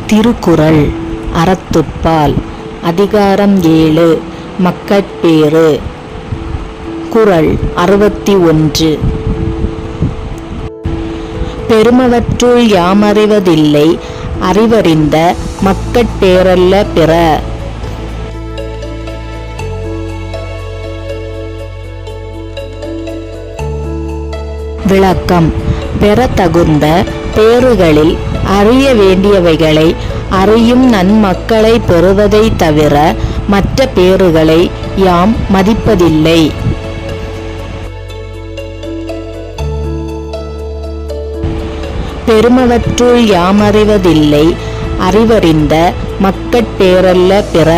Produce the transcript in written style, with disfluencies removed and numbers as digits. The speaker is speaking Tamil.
திருக்குறள் அறத்துப்பால் அதிகாரம் 7 மக்கட்பேறு. குறள் 61. பெருமவற்றுள் யாமறிவதில்லை அறிவறிந்த மக்கட்பேறல்ல பிற. விளக்கம்: பெறத்தகுந்த பேறுகளில் அறிய வேண்டியவைகளை அறியும் நன்மக்களை பெறுவதை தவிர மற்ற பேறுகளை யாம் மதிப்பதில்லை. பெருமவற்றுள் யாமறிவதில்லை அறிவறிந்த மக்கட்பேறல்ல பிற.